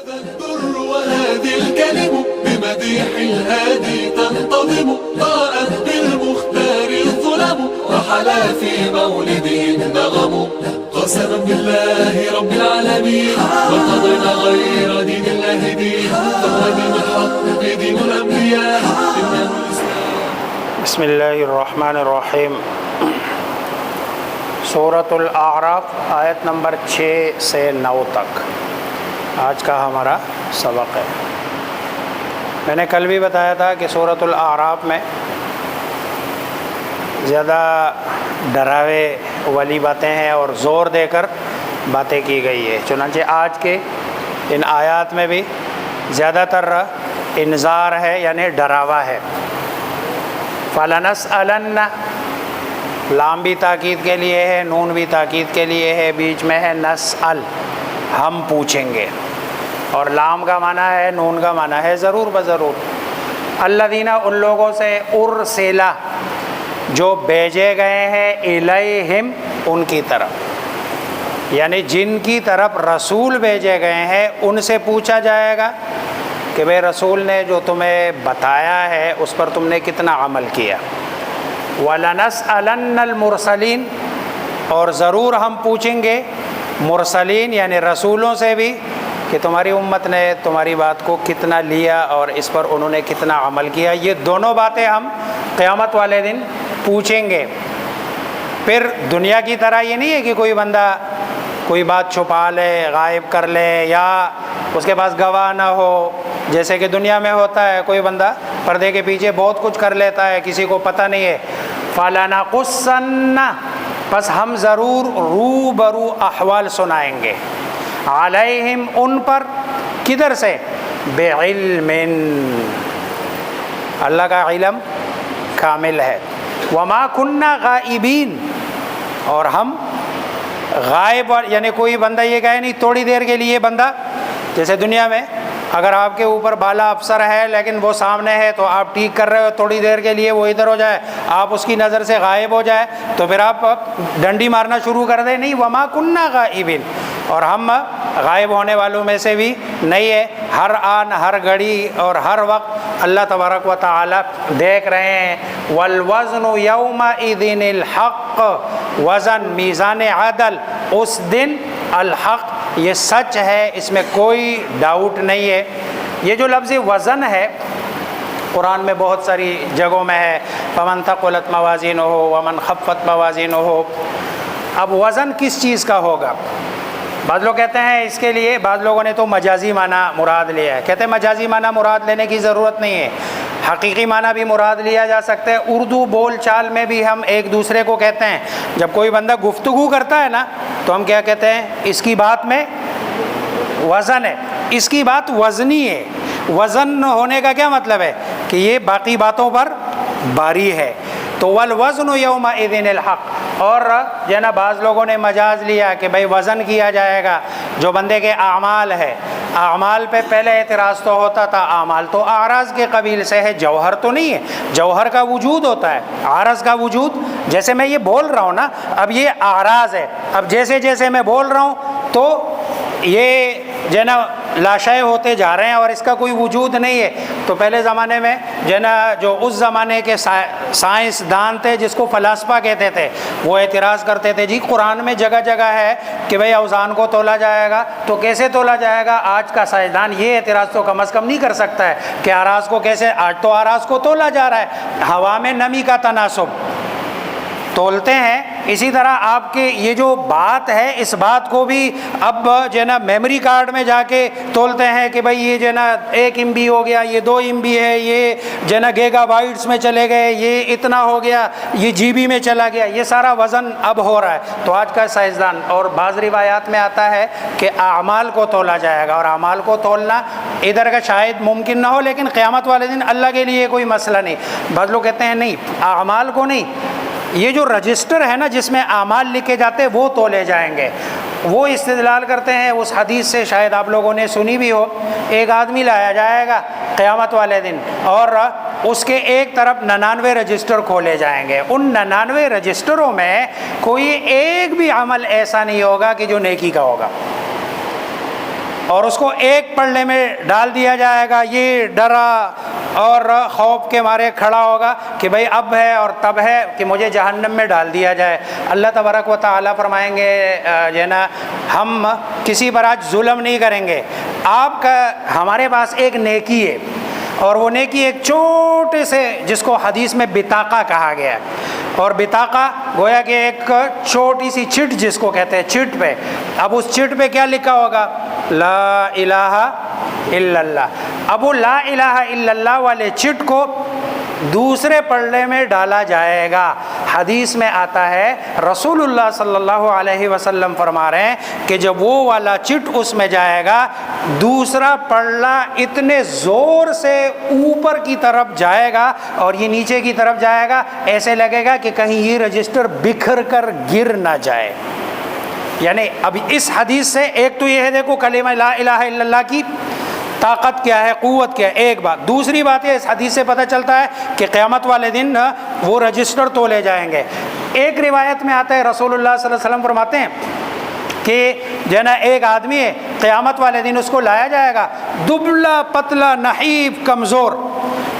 Al Durr وهذه الكلم بمديح الهادي تنتظم ضاءت بالمختار الظلم وحلا في مولده النغم قسما بالله رب العالمين ما قضينا غير دين الله دين فهو دين الحق دين الأنبياء إنه الإسلام. بسم الله الرحمن الرحیم. سورۃ الاعراف آیت نمبر 6 سے 9 تک آج کا ہمارا سبق ہے. میں نے کل بھی بتایا تھا کہ سورۃ الاعراف میں زیادہ ڈراوے والی باتیں ہیں اور زور دے کر باتیں کی گئی ہے. چنانچہ آج کے ان آیات میں بھی زیادہ تر انذار ہے یعنی ڈراوا ہے. فَلَنَسْأَلَنَّ لام بھی تاکید کے لیے ہے، نون بھی تاکید کے لیے ہے، بیچ میں ہے نسأل ہم پوچھیں گے، اور لام کا معنی ہے، نون کا معنی ہے ضرور بضرور. الذین ان لوگوں سے ارسلا جو بھیجے گئے ہیں الیہم ان کی طرف، یعنی جن کی طرف رسول بھیجے گئے ہیں ان سے پوچھا جائے گا کہ بھئی رسول نے جو تمہیں بتایا ہے اس پر تم نے کتنا عمل کیا. وَلَنَسْأَلَنَّ الْمُرْسَلِينَ اور ضرور ہم پوچھیں گے مرسلین یعنی رسولوں سے بھی کہ تمہاری امت نے تمہاری بات کو کتنا لیا اور اس پر انہوں نے کتنا عمل کیا. یہ دونوں باتیں ہم قیامت والے دن پوچھیں گے. پھر دنیا کی طرح یہ نہیں ہے کہ کوئی بندہ کوئی بات چھپا لے، غائب کر لے یا اس کے پاس گواہ نہ ہو، جیسے کہ دنیا میں ہوتا ہے کوئی بندہ پردے کے پیچھے بہت کچھ کر لیتا ہے، کسی کو پتہ نہیں ہے. فَلَنَقُصَّنَّ پس ہم ضرور روبرو احوال سنائیں گے علیہم ان پر، کدھر سے؟ بعلم اللہ کا علم کامل ہے. وما کننا غائبین اور ہم غائب یعنی کوئی بندہ یہ کہے نہیں تھوڑی دیر کے لیے بندہ، جیسے دنیا میں اگر آپ کے اوپر بالا افسر ہے لیکن وہ سامنے ہے تو آپ ٹھیک کر رہے ہو، تھوڑی دیر کے لیے وہ ادھر ہو جائے، آپ اس کی نظر سے غائب ہو جائے تو پھر آپ ڈنڈی مارنا شروع کر دیں. نہیں، وما کننا غائبین اور ہم غائب ہونے والوں میں سے بھی نہیں ہے. ہر آن ہر گھڑی اور ہر وقت اللہ تبارک و تعالی دیکھ رہے ہیں. والوزن یومئذ الحق وزن میزان عدل اس دن الحق یہ سچ ہے، اس میں کوئی ڈاؤٹ نہیں ہے. یہ جو لفظ وزن ہے قرآن میں بہت ساری جگہوں میں ہے، فمن ثقلت موازینہ ومن خفت موازینہ. اب وزن کس چیز کا ہوگا؟ بعض لوگ کہتے ہیں اس کے لیے، بعض لوگوں نے تو مجازی معنی مراد لیا ہے. کہتے ہیں مجازی معنی مراد لینے کی ضرورت نہیں ہے، حقیقی معنی بھی مراد لیا جا سکتا ہے. اردو بول چال میں بھی ہم ایک دوسرے کو کہتے ہیں، جب کوئی بندہ گفتگو کرتا ہے نا تو ہم کیا کہتے ہیں؟ اس کی بات میں وزن ہے، اس کی بات وزنی ہے. وزن ہونے کا کیا مطلب ہے؟ کہ یہ باقی باتوں پر باری ہے. تو والوزن یومئذ الحق. اور جو نا بعض لوگوں نے مجاز لیا کہ بھائی وزن کیا جائے گا جو بندے کے اعمال ہے. اعمال پہ پہلے اعتراض تو ہوتا تھا، اعمال تو اعراض کے قبیل سے ہے، جوہر تو نہیں ہے. جوہر کا وجود ہوتا ہے، عارض کا وجود. جیسے میں یہ بول رہا ہوں نا، اب یہ اعراض ہے، اب جیسے جیسے میں بول رہا ہوں تو یہ جو نا لاشے ہوتے جا رہے ہیں اور اس کا کوئی وجود نہیں ہے. تو پہلے زمانے میں جو نا جو اس زمانے کے سائنس دان تھے جس کو فلاسفہ کہتے تھے، وہ اعتراض کرتے تھے جی قرآن میں جگہ جگہ ہے کہ بھئی اوزان کو تولا جائے گا، تو کیسے تولا جائے گا؟ آج کا سائنسدان یہ اعتراض تو کم از کم نہیں کر سکتا ہے کہ اعراض کو کیسے، آج تو اعراض کو تولا جا رہا ہے. ہوا میں نمی کا تناسب تولتے ہیں. اسی طرح آپ کے یہ جو بات ہے اس بات کو بھی اب جو ہے نا میموری کارڈ میں جا کے تولتے ہیں کہ بھئی یہ جو ہے نا 1 MB ہو گیا، یہ 2 MB ہے، یہ جو ہے نا گیگا بائٹس میں چلے گئے، یہ اتنا ہو گیا، یہ GB میں چلا گیا. یہ سارا وزن اب ہو رہا ہے. تو آج کا سائنسدان، اور بعض روایات میں آتا ہے کہ اعمال کو تولا جائے گا، اور اعمال کو تولنا ادھر کا شاید ممکن نہ ہو لیکن قیامت والے دن اللہ کے لیے کوئی مسئلہ نہیں. بعض لوگ کہتے ہیں نہیں، اعمال کو نہیں، یہ جو رجسٹر ہے نا جس میں اعمال لکھے جاتے وہ تولے جائیں گے. وہ استدلال کرتے ہیں اس حدیث سے، شاید آپ لوگوں نے سنی بھی ہو. ایک آدمی لایا جائے گا قیامت والے دن اور اس کے ایک طرف 99 رجسٹر کھولے جائیں گے. ان 99 رجسٹروں میں کوئی ایک بھی عمل ایسا نہیں ہوگا کہ جو نیکی کا ہوگا. اور اس کو ایک پلڑے میں ڈال دیا جائے گا، یہ ڈرا اور خوف کے مارے کھڑا ہوگا کہ بھئی اب ہے اور تب ہے کہ مجھے جہنم میں ڈال دیا جائے۔ اللہ تبارک و تعالیٰ فرمائیں گے جو ہے نا ہم کسی پر آج ظلم نہیں کریں گے، آپ کا ہمارے پاس ایک نیکی ہے، اور وہ نیکی ایک چھوٹے سے جس کو حدیث میں بطاقہ کہا گیا ہے، اور بطاقہ گویا کہ ایک چھوٹی سی چٹ جس کو کہتے ہیں، چٹ پہ اب اس چٹ پہ کیا لکھا ہوگا؟ لا الہ الا اللہ۔ اب وہ لا الہ الا اللہ والے چٹ کو دوسرے پلڑے میں ڈالا جائے گا۔ حدیث میں آتا ہے رسول اللہ صلی اللہ علیہ وسلم فرما رہے ہیں کہ جب وہ والا چٹ اس میں جائے گا، دوسرا پلڑا اتنے زور سے اوپر کی طرف جائے گا اور یہ نیچے کی طرف جائے گا، ایسے لگے گا کہ کہیں یہ رجسٹر بکھر کر گر نہ جائے۔ یعنی اب اس حدیث سے ایک تو یہ ہے، دیکھو کلمہ لا الہ الا اللہ کی طاقت کیا ہے، قوت کیا ہے، ایک بات۔ دوسری بات ہے اس حدیث سے پتہ چلتا ہے کہ قیامت والے دن وہ رجسٹر تولے جائیں گے۔ ایک روایت میں آتا ہے رسول اللہ صلی اللہ علیہ وسلم فرماتے ہیں کہ جو ہے نا ایک آدمی ہے، قیامت والے دن اس کو لایا جائے گا دبلا پتلا نحیف کمزور،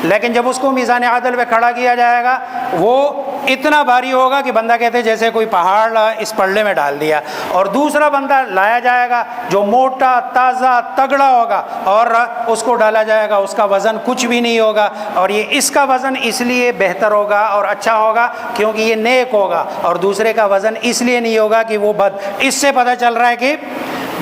لیکن جب اس کو میزان عدل پہ کھڑا کیا جائے گا وہ اتنا بھاری ہوگا کہ بندہ کہتے جیسے کوئی پہاڑ اس پلڑے میں ڈال دیا۔ اور دوسرا بندہ لایا جائے گا جو موٹا تازہ تگڑا ہوگا اور اس کو ڈالا جائے گا، اس کا وزن کچھ بھی نہیں ہوگا، اور یہ اس کا وزن اس لیے بہتر ہوگا اور اچھا ہوگا کیونکہ یہ نیک ہوگا، اور دوسرے کا وزن اس لیے نہیں ہوگا کہ وہ بد۔ اس سے پتہ چل رہا ہے کہ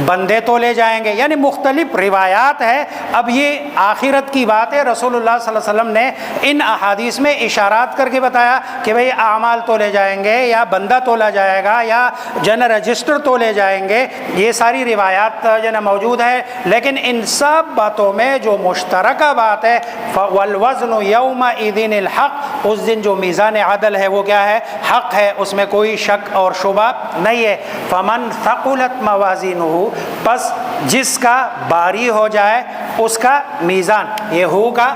بندے تو لے جائیں گے، یعنی مختلف روایات ہے۔ اب یہ آخرت کی بات ہے، رسول اللہ صلی اللہ علیہ وسلم نے ان احادیث میں اشارات کر کے بتایا کہ بھئی اعمال تولے جائیں گے یا بندہ تولا جائے گا یا جن رجسٹر تولے جائیں گے، یہ ساری روایات جن موجود ہے۔ لیکن ان سب باتوں میں جو مشترکہ بات ہے والوزن یومئذ الحق، اس دن جو میزان عدل ہے وہ کیا ہے؟ حق ہے، اس میں کوئی شک اور شبہ نہیں ہے۔ فمن ثقلت موازینہ، پس جس کا باری ہو جائے اس کا میزان، یہ ہو کا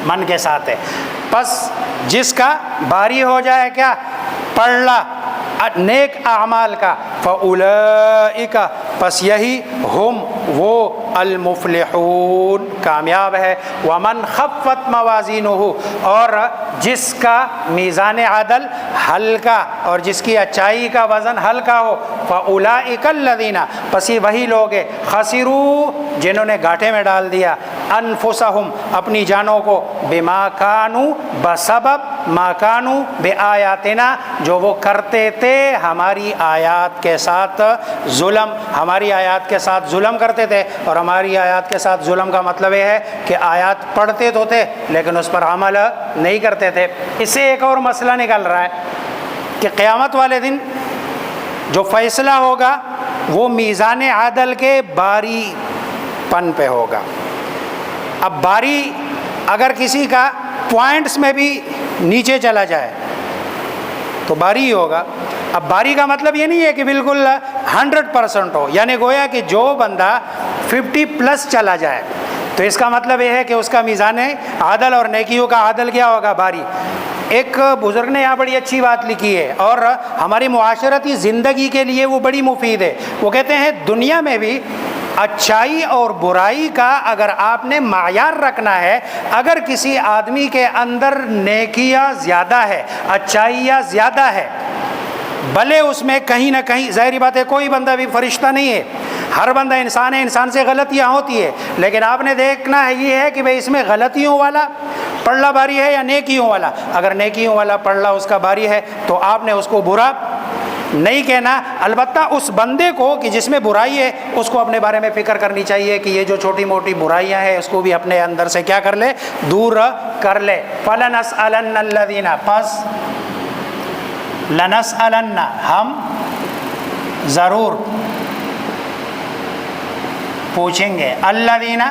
من کے ساتھ ہے، پس جس کا باری ہو جائے کیا؟ پلڑا نیک اعمال کا، فاولئک، پس یہی ہم وہ المفلحون، کامیاب ہے۔ ومن خفت موازینہ، اور جس کا میزان عدل ہلکا اور جس کی اچائی کا وزن ہلکا ہو، فاولئک الذین، پس یہ وہی لوگ ہیں، خسروا، جنہوں نے گھاٹے میں ڈال دیا، انفسہم، اپنی جانوں کو، بما کانوا، بسبب ما کانوا بآیاتنا، جو وہ کرتے تھے ہماری آیات کے ساتھ ظلم، ہماری آیات کے ساتھ ظلم کرتے تھے۔ اور ہماری آیات کے ساتھ ظلم کا مطلب یہ ہے کہ آیات پڑھتے تو تھے لیکن اس پر عمل نہیں کرتے تھے۔ اس سے ایک اور مسئلہ نکل رہا ہے کہ قیامت والے دن جو فیصلہ ہوگا وہ میزان عدل کے باری پن پہ ہوگا۔ اب باری اگر کسی کا پوائنٹس میں بھی نیچے چلا جائے تو باری ہی ہوگا۔ اب باری کا مطلب یہ نہیں ہے کہ بالکل 100% ہو، یعنی گویا کہ جو بندہ 50+ چلا جائے تو اس کا مطلب یہ ہے کہ اس کا میزان عدل اور نیکیوں کا عدل کیا ہوگا؟ باری۔ ایک بزرگ نے یہاں بڑی اچھی بات لکھی ہے اور ہماری معاشرتی زندگی کے لیے وہ بڑی مفید ہے۔ وہ کہتے ہیں دنیا میں بھی اچھائی اور برائی کا اگر آپ نے معیار رکھنا ہے، اگر کسی آدمی کے اندر نیکیاں زیادہ ہے، اچھائیاں زیادہ ہے، بھلے اس میں کہیں نہ کہیں، ظاہری بات ہے کوئی بندہ بھی فرشتہ نہیں ہے، ہر بندہ انسان ہے، انسان سے غلطیاں ہوتی ہے، لیکن آپ نے دیکھنا ہے یہ ہے کہ بھئی اس میں غلطیوں والا پلڑا باری ہے یا نیکیوں والا۔ اگر نیکیوں والا پلڑا اس کا باری ہے تو آپ نے اس کو برا نہیں کہنا، البتہ اس بندے کو کہ جس میں برائی ہے اس کو اپنے بارے میں فکر کرنی چاہیے کہ یہ جو چھوٹی موٹی برائیاں ہیں اس کو بھی اپنے اندر سے کیا کر لے؟ دور کر لے۔ فَلَنَسْأَلَنَّ الَّذِينَ، پس لَنَسْأَلَنَّ، ہم ضرور پوچھیں گے، الَّذِينَ،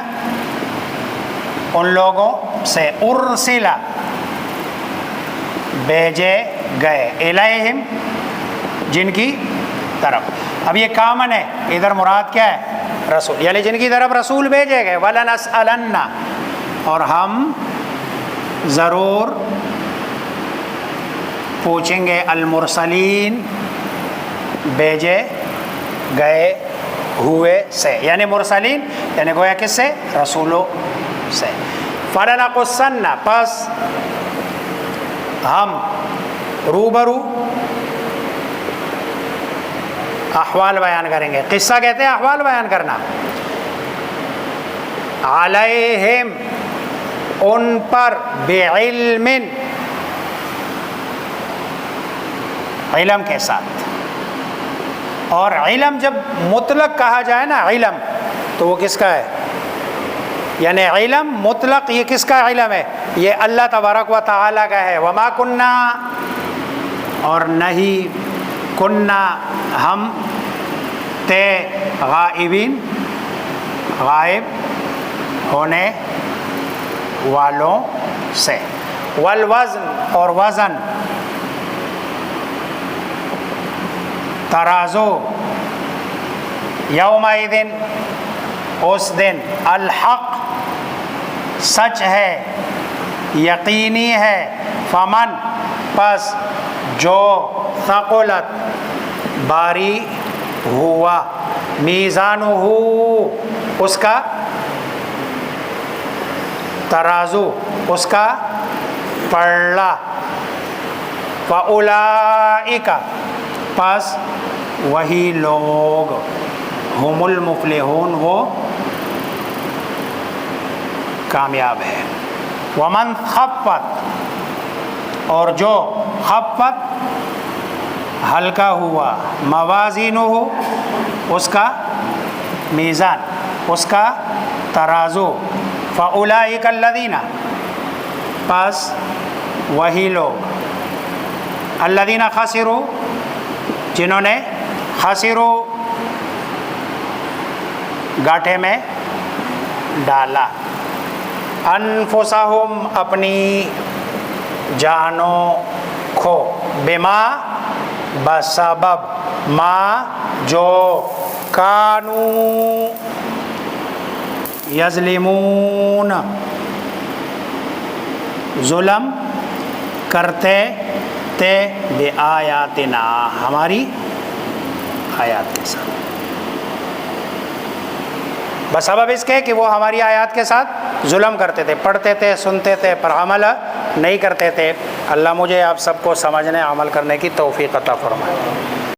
ان لوگوں سے، اُرْسِلَ، بھیجے گئے، الیہم، جن کی طرف۔ اب یہ کامن ہے، ادھر مراد کیا ہے؟ رسول، یعنی جن کی طرف رسول بھیجے گئے۔ وَلَنَسْأَلَنَّ، اور ہم ضرور پوچھیں گے، المرسلین، بھیجے گئے ہوئے سے، یعنی مرسلین یعنی گویا کس سے؟ رسولوں سے۔ فَلَنَقُصَّنَّ پس ہم روبرو احوال بیان کریں گے، قصہ کہتے ہیں احوال بیان کرنا، علیہم ان پر، بعلم علم کے ساتھ۔ اور علم جب مطلق کہا جائے نا علم تو وہ کس کا ہے؟ یعنی علم مطلق یہ کس کا علم ہے؟ یہ اللہ تبارک و تعالیٰ کا ہے۔ وما کننا اور نہیں، کننا ہم، تے غائبین غائب ہونے والوں سے۔ والوزن اور وزن، ترازو، یومئذ اس دن، الحق سچ ہے، یقینی ہے، فمن پس جو، ثقلت باری ہوا، میزانہ اس کا ترازو، اس کا پلڑا، فاولئک پس وہی لوگ، ہم المفلحون وہ کامیاب ہے۔ ومن خفت اور جو، خفت ہلکا ہوا، موازینہ اس کا میزان، اس کا ترازو، فاولئک الذین پس وہی لوگ، الذین خسروا جنہوں نے، خسروا گاٹھے میں ڈالا، انفسہم اپنی جانوں کو، بما بسبب، ما جو، کانوا یظلمون ظلم کرتے تھے، بآیاتنا ہماری آیات کے ساتھ، بسبب اس کے کہ وہ ہماری آیات کے ساتھ ظلم کرتے تھے، پڑھتے تھے، سنتے تھے، پر عمل نہیں کرتے تھے۔ اللہ مجھے آپ سب کو سمجھنے، عمل کرنے کی توفیق عطا فرمائے۔